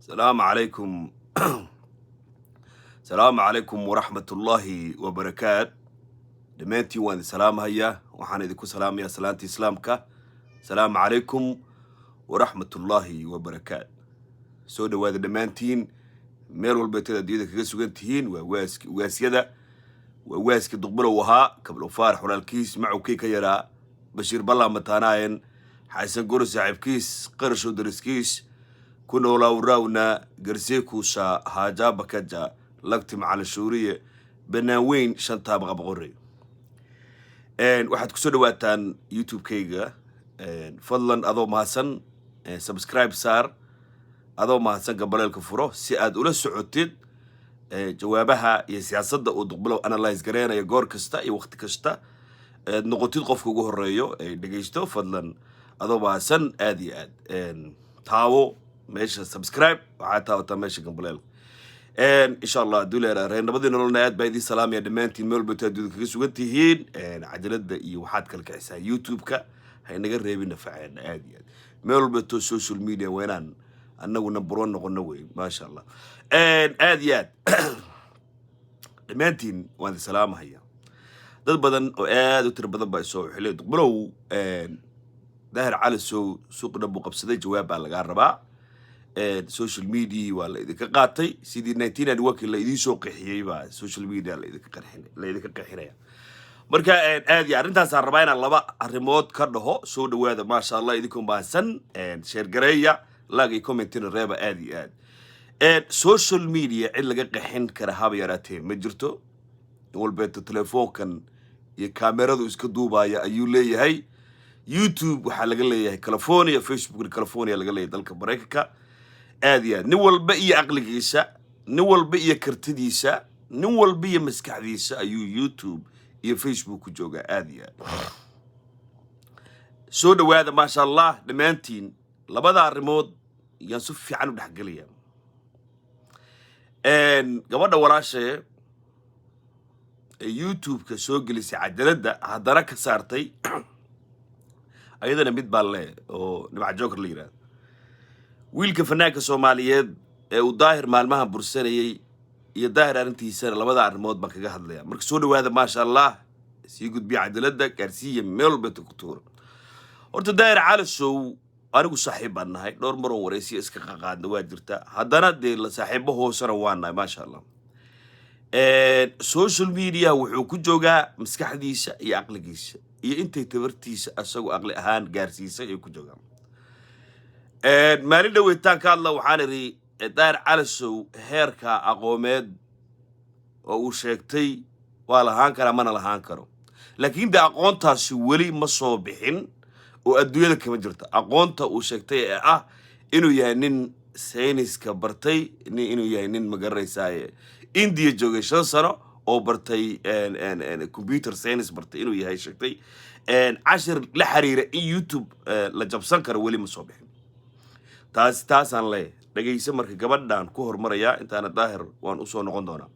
السلام عليكم. السلام عليكم ورحمة الله وبركاته. دمانتي وان سلام هيا وحان إذكو سلام يا سلامتي إسلامك. السلام عليكم ورحمة الله وبركاته. سودا واد دمانتين ميل والبيتنا ديدا كسوغنتين واسيدا واسكي دقبلو وها قبل فارح ولا الكيس معو كيكا يرا بشير بالله متاناين حسن قرو ساعب كيس قرشو درسكيس كنو لو راونا قرسيكو سا هاجا بكجا لقتم على الشورية بناوين شانتا بغبغوري واحد كسو دواتان يوتيوب كيغا فضلا أضو مهسن سبسكرايب سار أضو مهسن قبل الكفرو سياد أولا سعودتين جوابها يا سياسة ودقبلو أنالايز قرينا يا غور كستا يا وقت كستا نقطين قفكو جوه الريو دقيشتو فضلا أضو مهسن آدي تاو ماشي سبسكرايب وعاتا وتماشي قبل إن شاء الله دولار رين بدنا نقولنا بايدي سلام يا دمانتي مول بتدود كسوتيهين عجلة يوحد كالكعسة يوتيوب كا هاي نجرب نفعين عادي مول بتو سوشيال ميديا وينان أنا ونبرون نقولنا ما شاء الله عاديات دمانتين وان سلام هيا ضد بدن وتر بدن بايسو حلو برو ظاهر على سوق نبو قبسده جواب على الرباع السوشيال ميديا ولا إذا كقاطي سيدي 19 الوقت اللي يدي سوق حيبة السوشيال ميديا اللي إذا كقحينة مركا هذه أنت صار ربعنا الله بقى الريموت كرده سود وهذا ما شاء الله يديكم بحسن شير قرية لاقي كومنتين الرابع هذه السوشيال ميديا اللي قحين كرهاب يراتي مجرته يقول بيت التليفون كان الكاميرا ذو إسكدوبا يا أيولي هاي يوتيوب وحلق لي كاليفورنيا فيسبوك كاليفورنيا لقى لي دلك بريكا آديا نول بقية عقل جيسا نول بقية كرتديسا نول بقية مسكعديسا أيو يوتيوب يا فيسبوك وجوجا آديا سودا وهذا ما شاء الله دمانتين لبدا الريموت ينصف في عنو بحقليا قبضا وراشة يوتيوب كسوق لسي عدلد هدرا كسارتي أيضا ميد بالله أو نبع جوكر ليرا ويلك فناك سوماليات وظاهر مالمها برسانية يظاهر أنتي سنة لبدا عرمود بك قهد ليا مركسوني وهذا ما شاء الله سيقود بي عدلده كارسية ميل بيتكتور ورد داير على السو أنا صاحب أنا هاي نور مرون ورئيسي اسكا قاعد نواجرتا هدانا دي لصاحبه هو سنوانا ما شاء الله السوشيال ميديا وحوكو جوغا مسكحديسا يا عقلقيسا iyo intay tabartiisa asagu aqli ahaan gaarsiisay ay ku joogaan maalin dhaweytaanka Allah waxaan iri daar calasow heerka aqoomeed oo uu sheegtay waa lahaan kara mana lahaan karo laakiin aqoontaasi wali ma soo bixin oo adduunyada kama jirto aqoonta uu sheegtay ee inuu yahay nin sayniska bartay inuu yahay nin magareysay India joogay 5 sano oo bartay computer science bartay inuu yahay sheegtay cashir la xiriira in YouTube la jabsan karo wali ma soo bixin taas aan leeyahay dhageyso marka gabadhan ku hormaraya intaana daahir waan u soo noqon doonaa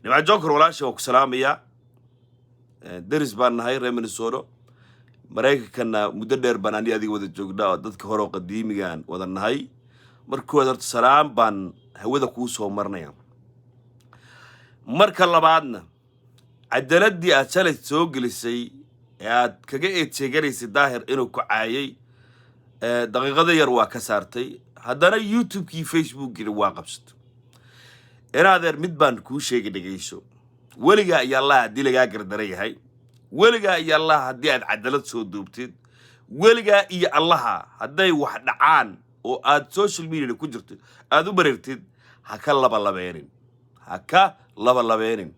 nima joker walaasha oo ku salaamaya daris baan nahay Minnesota Mareykanka muddo dheer baan adiga wada joognaa dadka hore oo qadiimigan wada nahay markooda salaam baan hawada ku soo marnaya marka labaadna عدلتي أشلت سوق لسي كجيت شجري داهر إنه كعايي دقيقة يروى كسرتي هذا يوتيوب كي فيسبوك يرواقبست أنا هذا مدبان كوشة كده جيشو ولقى يلا دي لقى قردري هاي ولقى يلا هدي عدلت سو دوبتين ولقى يا الله هدي واحد عان وآد سوشيال ميديا كجرت آدو بريرتين هكا لبلا بيرين هكا لبلا بيرين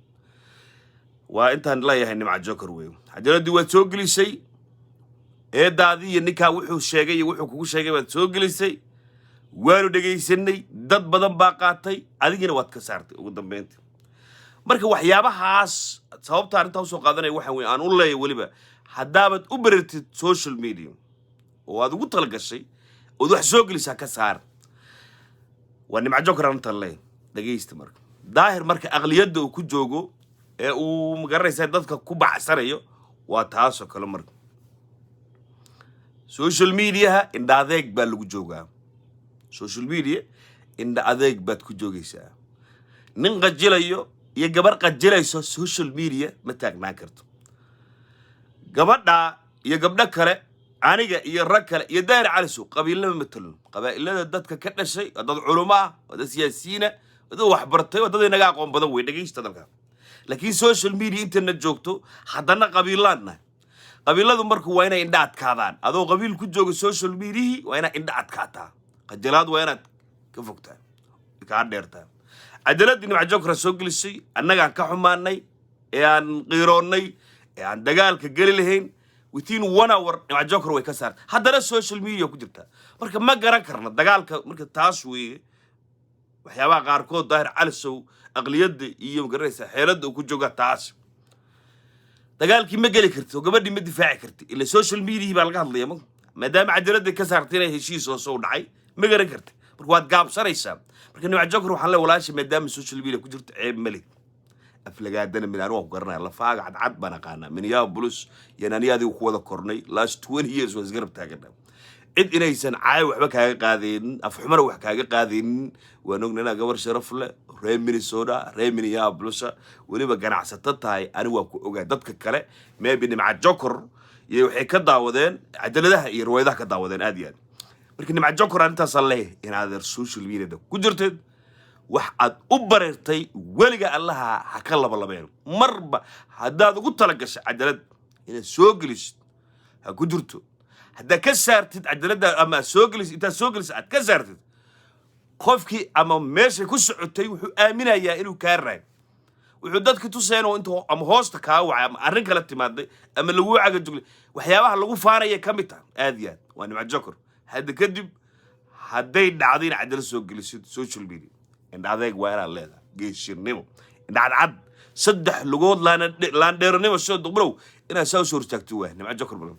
وانت لا يهني مع جوكر ويو عجلدي waa soo galisay eedaadii ninka wuxuu sheegay wuxuu kugu sheegay waad soo galisay waanu dhageysanay dad badan baa qaatay adigina waad ka saartay ugu dambeyntii marka waxyaabahaas sababta arinta soo qaadanay waxa weey aan u leeyahay waliba hadaabad u barirtid social media oo aad ugu talagashay oo wax soo galisay ka saar waa nimca jookar anta leey dhageysta marka daahir marka aqliyada uu ku joogo uu magaraysa dadka ku baxsanayo waa taas oo kale marka social media indaadeeg baa lagu joogaa social media إن أذيك بتكجوجيسا ننقجليو يجبر قجليسو سوشيال ميديا متاك ناكرتو قبضنا يجبنا كله aniga iyo rag kale iyo daahir calisow qabiilada matalo qabiilada dadka ka dhashay dad culumada dad siyaasiyiin dad wax bartay dad inaga aqoon badan way dhageysta dalka laakiin social media internet joogto haddana qabiiladna qabiiladu markuu waa inay indha adkaadaan adoo qabiil ku jooga social media waa inay indha adkaataa qajalaad waa inaad ka fogtaa ka dheertaa cadaalad in Joker soo gelisay annaga ka xumaanay ee aan qiiroonay ee aan dagaalka gali lahayn within 1 hour Joker way ka saar haddana social media ku jirta marka ma garan karna dagaalka marka taas weeye waxyaabaha qaarkood daahir calisow aqliyada iyo garaysa xeelada ku jooga taas dagaalkii ma gali karto gabadhii ma difaaci karto ila social media baa laga hadlaya maadaama cadaalada ka saartay heshiis oo soo dhacay ma garan karto marka waad gaabsanaysaa marka Joker waxaan la walaashay maadaama social media ku jirto ceeb malik aflagaadana min aan wax garanay la faaga cad bana qaana min yaa bulus yananiyadi ku wada kornay last 20 years was garab taagana cid inaysan caay waxba kaaga qaadeen af xumar wax kaaga qaadeen waan ognaa gabar sharaf leh reer Minnesota reer Minneapolis waliba ganacsato tahay ani waa ku ogaa dadka kale maybe Joker iyo waxay ka daawadeen cadaladaha iyo riwaayadaha ka daawadeen aad iyo aad markii Joker intaas leeyahay inaad social media ku jirtid wax aad u bareertay waliga allaha ha ka labalabeen marba hadaad ugu tala gashay cadaalad inaad soo gelisid ha ku jirto hadaa ka saartid cadaalada ama soo gelisid inta soo gelisid aad ka saartid qofkii ama meesha ku socotay wuxuu aaminayaa inuu ka raay wuxuu dadka tuseen oo inta ama hoosta ka wacay ama arrin kala timaaday ama lagu caga juglay waxyaabaha lagu faanaya kamid aad yaad waa Joker hada kadib haday dhacdeen cadaalad soo gelisid social media إن هذاك وين الله جيش النمو إن عد صدح لجود لان ديرنمو شو دبرو إن أسوي صورة تكتوه Joker بلون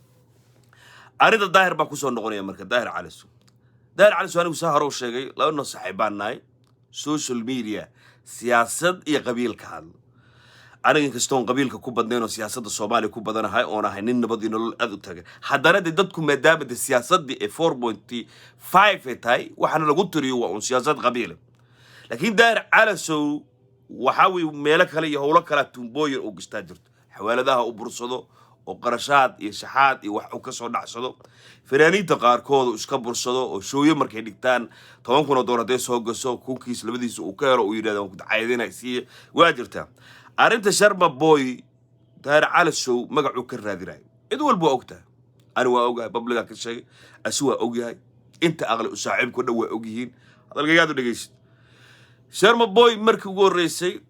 أريد الظاهر بكوسو النقطة مركز الظاهر على سو أنا وسهر وشيء لو إنه صاحبان ناي سوشيال ميديا سياسة يا قبيل كهال أنا كستون قبيل كوبا دينو سياسة الصومالي كوبا دنا هاي أنا هاي نبضينو الأذو تاجر حضرنا دتكم مدابة السياسة دي 4.5 هاي وحنا لقطة ريوة سياسات قبيلة لكن داير على سو وحاوي ميلك هلي هولك لا تنبوي او قستاجرت حوالدها او برصدو او قرشات iyo shaxaad iyo wax uu ka soo dhacsado firaaniinta qaarkood iska bursado oo shooyo markay dhigtaan 10 kun oo doolar soo gaso kunkiis labadiisa uu ka helo uu yiraahdo ku dacaydina si waajirta arinta sharba boy daayir cali soo magacu ka raadiray cid walba ogta ani waa ogahay publica ka sheegay aswa ogyahay inta aqli u saaxiibku dhaw waa ogyihiin hadalkaadu dhageysid sharma boy markii ugu horeysay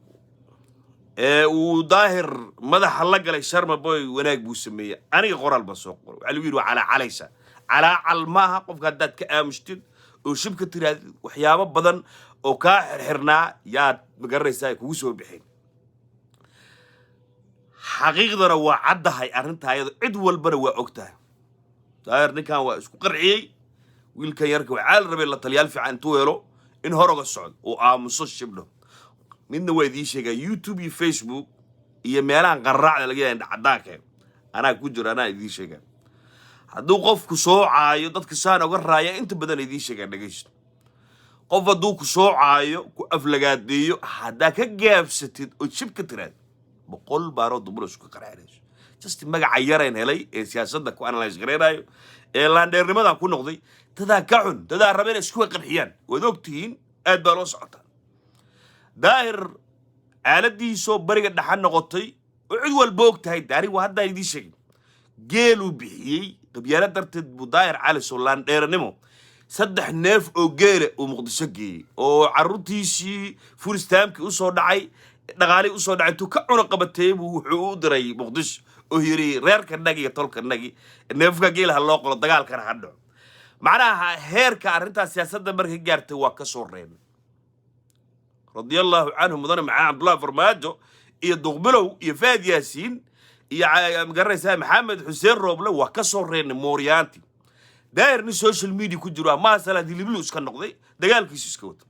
uu daahir madaxa la galay sharma boy wanaag buu sameeyay aniga qoraal ba soo qor waxa lagu yiri ala calaysa ala almaha qofka dad ka aamustid oo shibka tiraad waxyaabo badan oo ka xirxirnaa yaad magaraysaa kugu soo bixin xaqiiqdana waa caddahay arrintaayada cid walbana waa ogtahay daahir ninkan waa isku qarciyay wiilkan yarka waxa la rabay la taliyal fiican intuu helo in horoga socod oo aamuso shibdo midna way idin sheegay YouTube iyo Facebook iyo meelahan qarraacda laga yahay cadaanka ana ku jiro ana idin sheegay haduu qofku soo caayo dadka saan uga raaya inta badan idin sheegay dhageysto qof haduu ku soo caayo ku aflagaadeeyo hada ka gaabsatid oo shibka tiraad boqol baaro dubro isku qaraarayso just magaca yareen helay ee siyaasadda ku analyze gareenayo ee laandeernimada ku noqday tadaa ka xun tadaa rabeen isku qarxiyaan wad ogtiin aad baa loo socota daahir aaladiiso bariga dhaxan noqotay oo cid walba ogtahay daari waa hadda idin sheegay geelu bixiyay qabyaalad darteed buu daahir cali soo laandeernimo saddex neef oo geele oo muqdisho geeyay oo carruurtiisii furistaamkii u soo dhacay dhaqaale u soo dhacay ka cuna qabatay buu wuxuu u diray muqdisho oo yiri reerka nagi iyo tolka nagi neefka geelaha loo qolo dagaalkana hadho macnaha heerka arrinta siyaasadda markay gaartay waa ka soo reebay radiyallahu anhu mudane maca Abdullah Farmaajo iyo Duqbilow iyo Faad Yaasiin iyo magaraysaa Maxamed Xuseen Rooble waa ka soo reebay Mooriyaanti daahir ni social media ku jiro ma salaadi liblu iska noqday dagaalkiisu iska wato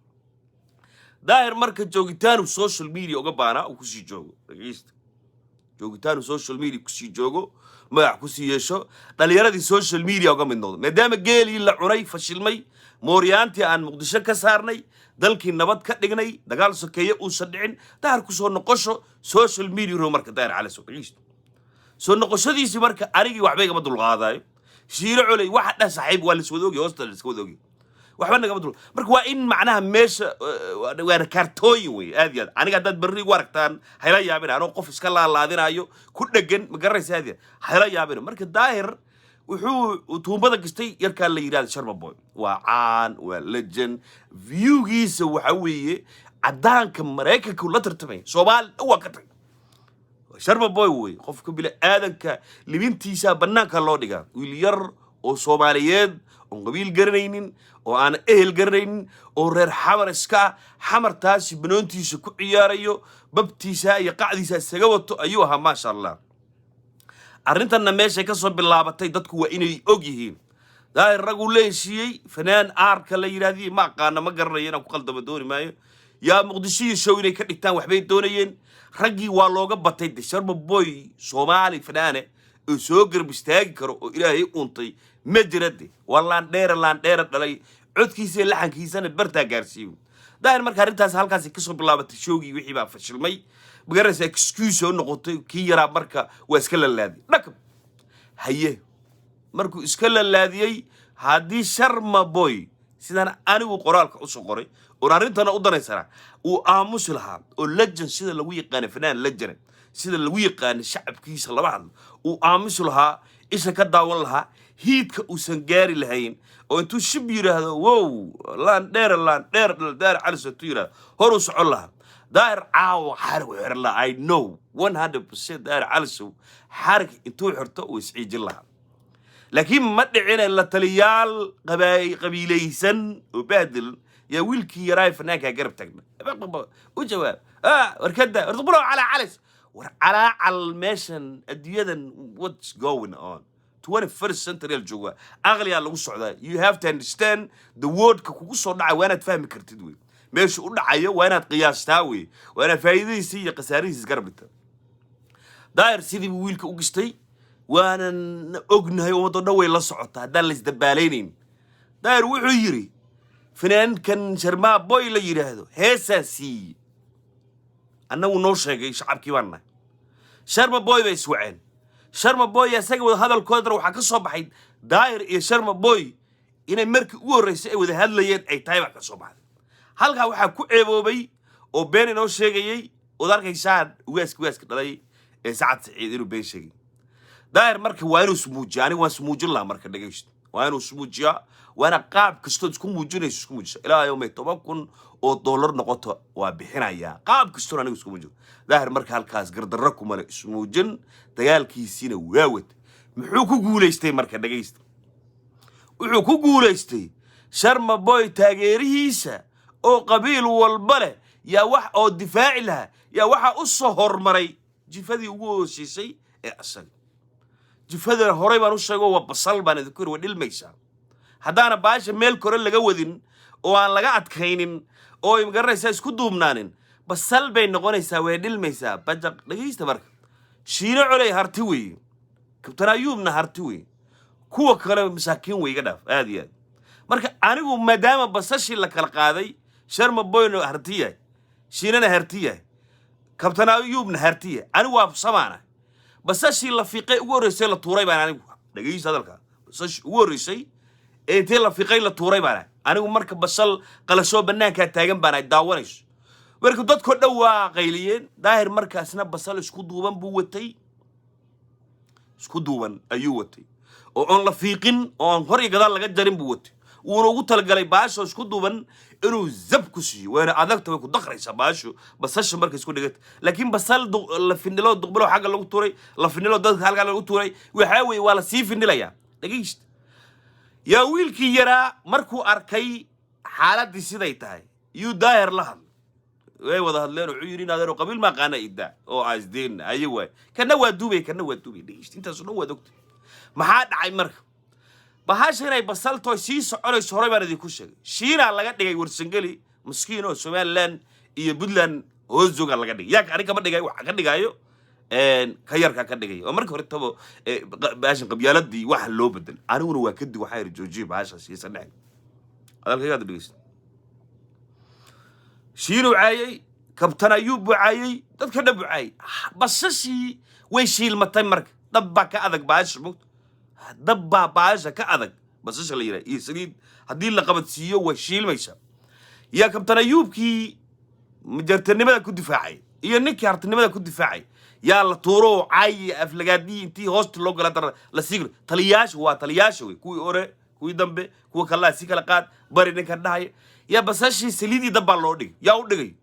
daahir marka joogitaanu social media uga baana uu ku sii joogo dhageysta joogitaanu social media ku sii joogo magac ku sii yeesho dhalinyaradii social media uga mid noqdo maadaama geelii la cunay fashilmay mooryaantii aan muqdisho ka saarnay dalkii nabad ka dhignay dagaal sokeeye uusan dhicin daahir ku soo noqosho social media ro marka daahir cali soo noqoshadiisii marka anigii waxba igama dulqaadayo shiiro culay waxa dhan saaxiib waa la soo oogay hoosta la soo oogay waxba nagama dul marka waa in macnaha meesha waana kaartooyin wey aad iyo aad aniga haddaad berri igu aragtaan hayla yaabin anoo qof iska laalaadinayo ku dhegan ma garanaysa aad iyo aad hayla yaabin marka daahir wuxuu tuumbada gastay yarkaa la yidhahda sharma boy waa caan waa legend viewgiisa waxa weeye caddaanka maraykanka la tartamay soomaali waa ka tagay sharma boy wey qofka bila aadanka libintiisa bannaanka loo dhigaa wiil yar oo soomaaliyeed oo qabiil garanaynin oo aan ehel garanaynin oo reer xamar iska xamartaasi banoontiisa ku ciyaarayo babtiisa iyo qacdiisa isaga wato ayuu ahaa maasha allah arrintanna meeshay ka soo bilaabatay dadku waa inay og yihiin daahir raguu leeshiiyey fanaan aarka la yidhahdii ma aqaana ma garanayo inaan ku qaldama dooni maayo yaa muqdishihii show inay ka dhigtaan waxbay doonayeen raggii waa looga batay de sharma boy soomaali fanaane oo soo garab istaagi karo oo ilaahay uuntay ma jirade waa laandheera dhalay codkiisa laxankiisana bartaa gaarsiiyo daahir marka arrintaas halkaas ka soo bilaabatay showgii wixii baa fashilmay magaraysa excuse oo noqotay kii yaraa marka waa iska lalaadiyay dhakab haye markuu iska lalaadiyay haddii sharma boy sidaan anigu qoraalka u soo qoray oo arrintana u danaysana uu aamusi lahaa oo legend sida lagu yaqaan fanaan legend sida lagu yaqaan shacabkiisa laba hadlo uu aamusi lahaa isha ka daawan lahaa hiidka uusan gaari lahayn oo intuu shib yiraahdo wow laandheer daahir cali soo yiraahdo hor u socon lahaa daahir caawa xarig u xiran lahaa I know 100% daahir cali soo xarig intuu xirto uu isciijin lahaa laakiin ma dhicin la taliyaal qabiilaysan oo baadil يا ويلكي يا رايف هناك قرب تقنا وجواب وركده ارتبطوا على علس وعلى الميشن اديدا what's going on 21st century الجوا اغلى على السعوديه you have to understand the word كوكو soo dhacay waana fahmi kartid way meesha u dhacayo waana qiyaastaa way waana faa'iideysi iyo qasaarihiis garbita daahir sidii wiilka u gistay waana ognahay oo wada way la socota hadaan la isdabaaleynin daahir wuxuu yiri فنان كان شرما بوي لا يراهدو هساسي انو نو شيغي شعبكي وانا شرما بوي باي سوعين شرما بوي اسغا ودا هادل كودر waxa ka soo baxay daahir iyo sharma boy inay markii ugu horeysay ay wada hadlayeen ay tahay wax ka soo baxday halka waxa ku ceeboobay oo been inoo sheegayay oo darkaysaan waaska dhalay ee saacad saciid inuu been sheegay daahir markii waa inuu smuujiyo aniga waan smuujin lahaa marka dhageysto waa inuu smuujiyo وانا قاب كستو اسكو موجونيس اسكو موجو الى يوم 10,000 oo dollar noqoto waa bixinaya qaab kasto anigu isku muujiyo daahir marka halkaas gardarro kuma la ismuujin dagaalkiisina waawad muxuu ku guuleystay marka dhageysta wuxuu ku guuleystay sharma boy taageerihiisa oo qabiil walba leh yaa wax oo difaaci laha yaa waxa u soo hormaray jifadii ugu hoosisay ee asal jifada horay baan u sheego waa basal baan idinku war dhilmaysaa haddaana baasha meel kore laga wadin oo aan laga adkaynin oo ay magaraysaa isku duubnaanin basal bay noqonaysaa way dhilmaysaa bajaq dhageysta marka shiino culay harti weeye kabtan ayuubna harti weeye kuwa kale masaakiin way iga dhaaf aad iyo aad marka anigu maadaama basashii la kala qaaday sharma boyno harti yahay shiinana harti yahay kabtan ayuubna harti yahay anigu waa samaana basashii la fiiqay ugu horeysay la tuuray baan anigu dhageysta hadalka basashii ugu horeysay ee la fiiqay la tuuray baan anigu marka basal qalasho banaanka taagan baan ay daawanayso marka dadku dhawaa qayliyeen daahir markaasna basal isku duuban buu watay isku duuban ayuu watay oo on la fiiqin oo on hor iyo gadaal laga jarin buu watay wuuna ugu talgalay baasho isku duuban inuu zab ku siiyo weena adagta way ku daqraysaa baasho basasha markay isku dhigata laakiin basal la finilo duqbalo xaga lagu tuuray la finilo dadka halka lagu tuuray waxa weey waa la sii finilaya dhageyst يا ويلكي يرى مركو أركي حالات دي سيداي تاي يو داير لهم وي وضع هدلين وعيرين هذا قبيل ما قانا إداء أو عايزدين أيوة كان نوى دوبي ليش انت سنوى دكتور ما حاد عاي مركو بهاش هنا يبصلتو سيس عري سهري بانا دي كوشة شينا على قد دي ورسنجلي مسكينو سومال لان إيه بدلان هزوغ على قد دي ياك أريكا بدي جاي وحكا دي جايو كيركا كدغي ومرك hortaba baashan qabyaaladii wax loo bedel aniguna waa kadib waxa yiri joojiye baasha siisanay adalkayga dhigeysan shiiru caayay kabtan ayuub caayay dadka dhabucay basashi way shiilmatay marka dabba ka adag baasha mugd dabba baasha ka adag basasha la yiraa isriid hadii la qabadsiiyo way shiilmaysa ya kabtan ayuubkii majartanimada ku difaacay iyo ninkii hartanimada ku difaacay يا الله تورو عاي أفلقادي إنتي هوست لوجلا ترى لسيجر تلياش وي كوي أوري كوي دمبه كوي كلا سيكلا قاد بري نكرنا هاي يا بس هالشيء سليدي دبر لودي يا ودي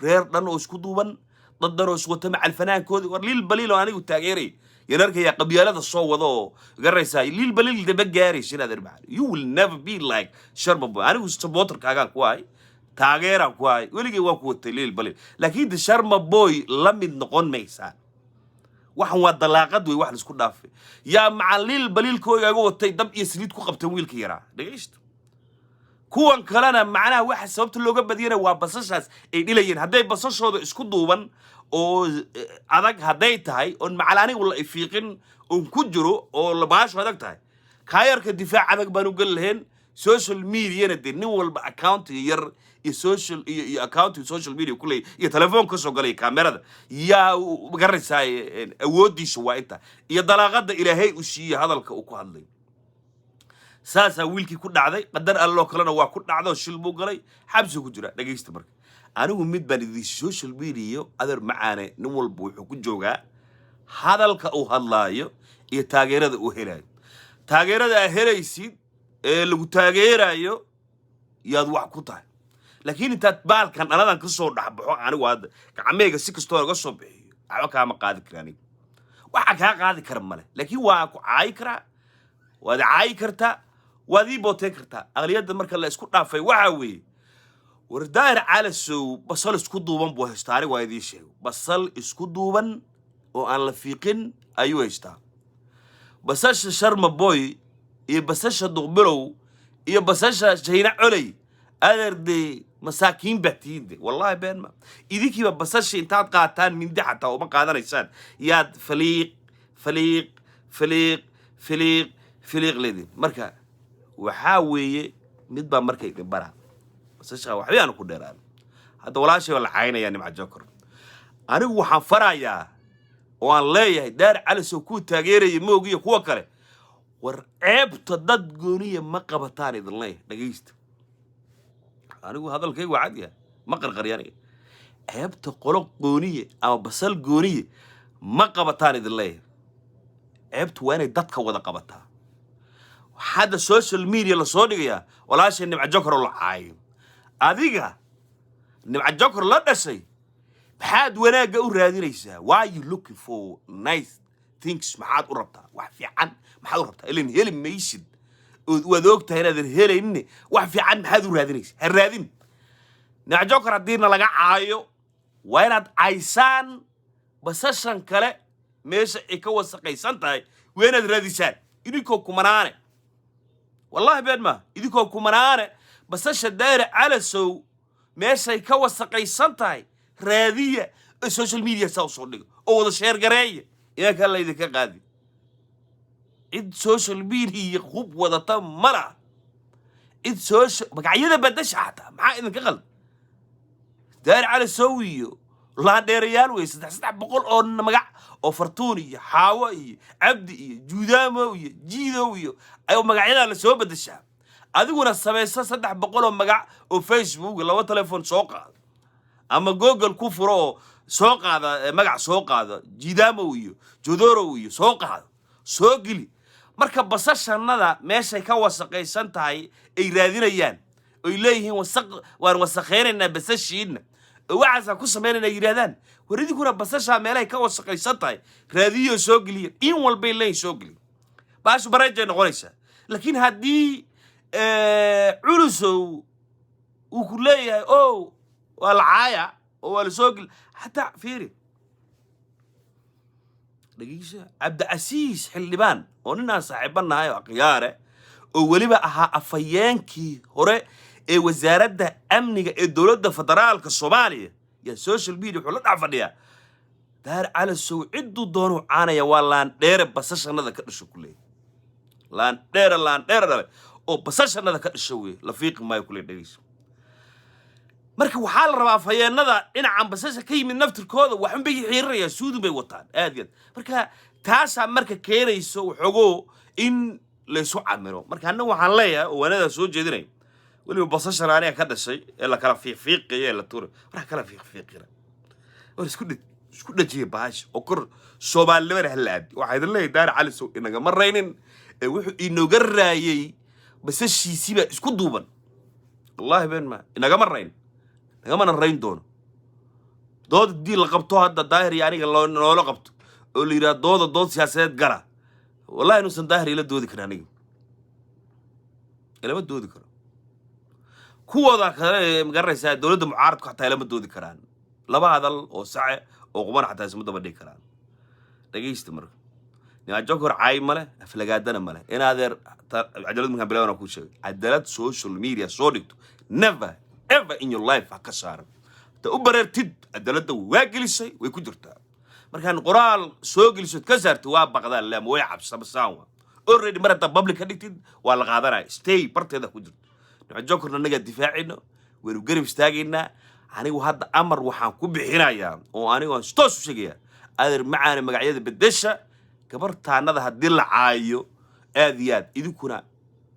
رير لأنه إسكودوبن ضدنا إسكوتهم على الفنان كود ورليل بليل وأنا قلت تاجري ينرك يا قبيلة الصو وضو جرساي ليل بليل ده بجاري شيء هذا ربع you will never be like شرب أنا قلت بوتر كاجا كواي تاجر كواي ولقي وقوت ليل بليل لكن ده شرب بوي لم ينقون ميسان waxan waa dalaaqad way wax la isku dhaafay yaa macallil baliilkooda uga watay dab iyo saliid ku qabtay wiilka yaraa dhageysto kuwan kalena macnaha waxa sababta looga badiyana waa basashaas ay dhilayeen haday basashooda isku duuban oo adag haday tahay oo macalaani wala ifiiqin oo ku jiro oo la baasho adag tahay kaayarka difaac adag baan u gal lahayn social media na nin walba account yar iyo social iyo account social media kulay iyo telefoon ka soo galay kamerada yaa garaysaa awoodiisa waa inta iyo dalaaqada ilaahay u shiiyay hadalka uu ku hadlay saasa wiilkii ku dhacday qadar allo kalena waa ku dhacdo shil buu galay xabsi ku jira dhageysta marka anigu mid baan idin social media adar macaane nin walba wuxuu ku joogaa hadalka uu hadlaayo iyo taageerada uu helayo taageerada helaysid lagu taageerayo yaad wax ku tahay laakiin inta baalkan dhaladan ka soo dhaxbaxo anigu hadda gacmeega si kasto laga soo bixiyo waxa ma qaadi karaan waxa ka qaadi kar male laakiin waa ku caay kara wada caay karta wadi bootay karta aqliyada marka la isku dhaafay waxa weey wardaar calasow basal isku duuban buu haystaari waa idin sheego basal isku duuban oo aan la fiiqin ayuu haystaa basasha sharma boy iyo basasha duqbilow iyo basasha jayna culay adardi masaakiin batiinde wallahi been ma idinkiiba basasha intaad qaataan mindi xataa uma qaadanaysaan yaad faliiq leedin marka waxa weeye mid baa markay dhibara basasha waxbaan ku dheeraan hadda walaashay wala caynaya nimca jokor anigu waxaan farayaa oo aan leeyahay daar calasow ku taageeray moogiyo kuwa kale war ceebta dad gooniye ma qabataan idin leeyahay dhageysta anigu hadalkaygu waa cadiya ma qarqariyaan ceebta qolo gooniye ama basal gooniye ma qabataan idin leeyahay ceebtu waa inay dadka wada qabataa hadda social media la soo dhigaya walaashay nimca jokor la caayo adiga nimca jokor la dhashay maxaad wanaaga u raadinaysaa why you looking for nice things maxaad u rabtaa wax fiican maxaad u rabtaa ilaa heli maysid waad ogtahay inaad helaynin wax fiican maxaad u raadinaysaa ha raadin nimca jokor hadiina laga caayo waa inaad caysaan basashan kale meesha ay ka wasaqaysan tahay waa inaad raadisaan idinkoo kumanaane wallahi been ma idinkoo kumanaane basasha daara calasow meesha ay ka wasaqaysan tahay raadiya social media soo dhigo oo wada share gareeya ina kala idinka qaadi cid social media khub wadata mala cid social magacyada badasha xataa maxaa idinka qalad daar calasow iyo la dheerayaal way 300 oo magac oo fartuun iyo xaawo iyo abdi iyo juudaamo iyo jiido iyo ay magacyada la soo badashaa adiguna sameeysa 300 oo magac oo Facebook laba telefoon soo qaad ama Google ku furo soo qaada magac soo qaada jiidaamo iyo jodoro iyo soo qaado soo gili marka basashanada meeshay ka wasaqaysan tahay ay raadinayaan oo leeyihiin wasaqeynayna basashiina waxaasa ku sameynayna yiraahdaan waridikuna basasha meelay ka wasaqaysan tahay raadiyo soo giliyo in walba leey soo gili baashu bareejay noqonaysa laakiin hadii culusow uu ku leeyahay oo wala caaya oo wala soo gil hatta fiiri dhagiisha abda asiis xildhibaan oo ninaan saaxiibanahay oo qiyaare oo waliba ahaa afayeenkii hore ee wasaaradda amniga ee dawladda federaalka Soomaaliya ya social media wuxuu la dhafadhiyaa دار على السو عدو دونو عانا يا والان دير بسشنا ذا كدشو كله لان دير او بسشنا ذا كدشوي لفيق ما يكون دغيس marka waxa la rabaa fayeenada dhinacan basasha ka yimid naftirkooda waxan bay xiiraya suudu bay wataan aad marka taasa marka keenayso xogo in la isu camiro marka anna waxaan leeyahay oo wanada soo jeedinay waliba basasha raaniga ka dhashay ee la kala fiiqiyo la tuuro marka kala fiiqira war isku dhajiye baash oo kor Soomaaliyeed halaad waxa idin leeyahay daar cali soo inaga maraynin ee wuxuu inooga raayay basashiisiba isku duuban wallahi been ma inaga maraynin نعم أنا رين دون دود دي لقبتها هذا داهر يعني قال له لقبت اللي يراد دود سياسات قرا والله إنه سنداهر إلى دود كراني إلى ما دود كرا كوا ذاك مقرر دولة معارض حتى إلى ما دود كران لا بعض أو ساعة أو قمر حتى اسمه ده بدي كران دقيقة يستمر ناجوكر عاي ماله فلقادنا ماله إن هذا عجلة من بلاوي أنا كل شيء عدلت سوشيال ميديا صورته never ever in your life هكسر تأبررتد عدلته واجل شيء ويكون جرتها مركان قرال سوق اللي شتكسر تواب بقدر لا مويعب سبساوة already مرة public addicted ولا قادرة stay برت هذا كجرت ناجوكر نجا دفاعنا ونقرب استاجنا أنا وهذا أمر وحنكون بحناية وأنا وانستوس شقيا أدر معنا مقعدة بالدشة كبرت هذا هدل عايو أذيات إذا كنا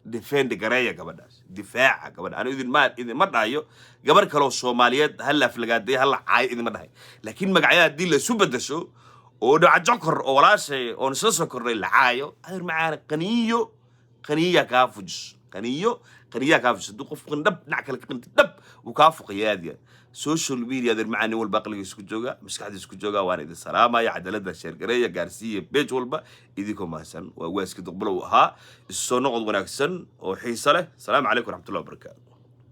defend قراية قبلناس دفاع قبل أنا إذا ما دايو قبل كلو الصوماليات هلا في القادية هلا عاي إذا ما داي لكن مقعدة دي اللي سو بدشوا ودع جكر ولا شيء ونسسكر اللي عايو أدر معنا قنية كافج دوقف قندب نعكل قندب وكافو قيادية سوشيال ميديا در معنا والباقي يسكت جوجا مش قاعد يسكت جوجا وانا إذا سلامة يا عدالة الشرقية جارسية بيج والبا إذيكم أحسن وواسك تقبلوا ها السنة غض ونكسن وحيصله السلام عليكم ورحمة الله وبركاته.